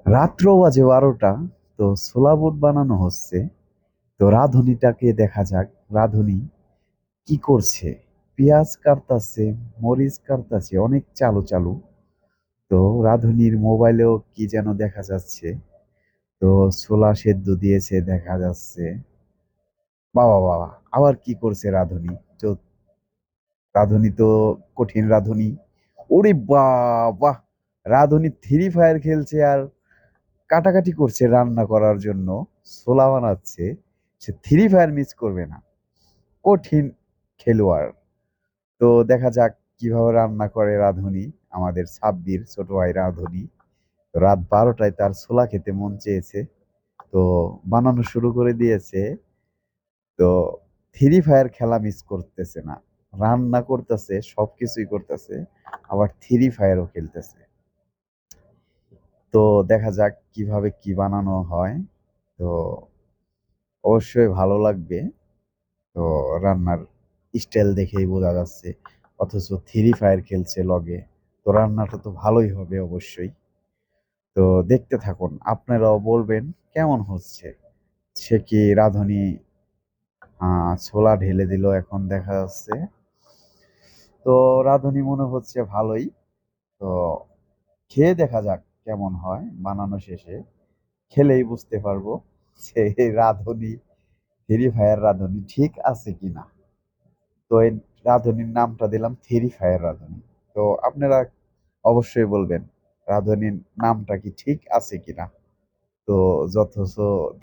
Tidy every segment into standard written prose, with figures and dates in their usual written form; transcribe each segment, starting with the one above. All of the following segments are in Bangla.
রাত্র বাজে 12টা। তো ছোলা বুট বানানো হচ্ছে। তো রাঁধুনিটাকে দেখা যাক। রাঁধুনি কি করছে? পেঁয়াজ কাটতাছে, মরিচ কাটতাছে, অনেক চালু চালু। তো রাঁধুনির মোবাইলেও কি যেন দেখা যাচ্ছে। তো ছোলা সেদ্ধ দিয়েছে দেখা যাচ্ছে। বাবা বাবা, আবার কি করছে রাঁধুনি? তো রাঁধুনি তো কঠিন রাঁধুনি। ওরে বাবা, রাঁধুনি থ্রি ফায়ার খেলছে আর কাটাকাটি করছে রান্না করার জন্য। ছোলা বানাচ্ছে। সে থ্রি ফায়ার মিস করবে না। কঠিন খেলোয়াড়। তো দেখা যাক কিভাবে রান্না করে রাঁধুনি। আমাদের সাব্বির ছোট ভাই রাঁধুনি। তো রাত 12টায় তার ছোলা খেতে মন চেয়েছে। তো বানানো শুরু করে দিয়েছে। তো থ্রি ফায়ার খেলা মিস করতেছে না। রান্না করতেছে, সবকিছুই করতেছে, আবার থ্রি ফায়ারও খেলতেছে। তো দেখা যাক কিভাবে কি বানানো হয়। তো অবশ্যই ভালো লাগবে। তো রান্নার স্টাইল দেখেই বোঝা যাচ্ছে। অথচ থ্রি ফায়ার খেলছে লগে। তো রান্নাটা তো ভালোই হবে অবশ্যই। তো দেখতে থাকুন, আপনারাও বলবেন কেমন হচ্ছে। সে কি রাঁধুনি ছোলা ঢেলে দিল এখন দেখা যাচ্ছে। তো রাঁধুনি মনে হচ্ছে ভালোই। তো খেয়ে দেখা যাক কেমন হয় বানানো শেষে। খেলেই বুঝতে পারবো যে এই রাঁধুনি, থ্রি ফায়ার রাঁধুনি ঠিক আছে কিনা। তো এই রাঁধুনির নামটা দিলাম থ্রি ফায়ার রাঁধুনি। তো আপনারা অবশ্যই বলবেন রাঁধুনির নামটা কি ঠিক আছে কিনা। তো যথচ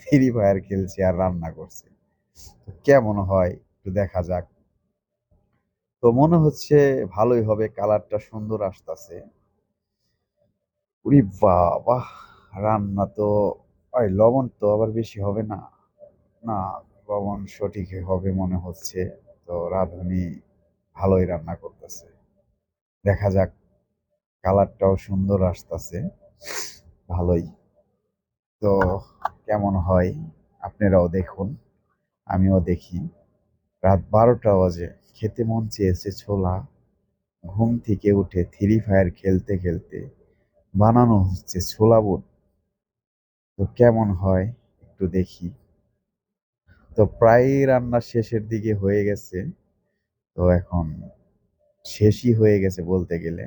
থ্রি ফায়ার খেলছে আর রান্না করছে। তো কেমন হয় একটু দেখা যাক। তো মনে হচ্ছে ভালোই হবে, কালারটা সুন্দর আসতেছে। উরি বাবা, রান্না তো ওই লবণ তো আবার বেশি হবে না। না, লবণ সঠিক হবে মনে হচ্ছে। তো রাঁধুনি ভালোই রান্না করতেছে। দেখা যাক, কালারটাও সুন্দর আসতেছে। ভালোই। তো কেমন হয় আপনারাও দেখুন, আমিও দেখি। রাত 12টা বাজে, খেতে মন চেয়েছে ছোলা। ঘুম থেকে উঠে থ্রি ফায়ার খেলতে খেলতে বানানো হচ্ছে ছোলা বুট। তো কেমন হয় একটু দেখি। তো প্রায় রান্না শেষের দিকে হয়ে গেছে। তো এখন শেষই হয়ে গেছে বলতে গেলে।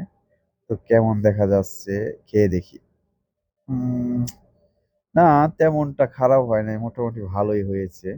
তো কেমন দেখা যাচ্ছে খেয়ে দেখি। উম না, তেমনটা খারাপ হয় নাই, মোটামুটি ভালোই হয়েছে।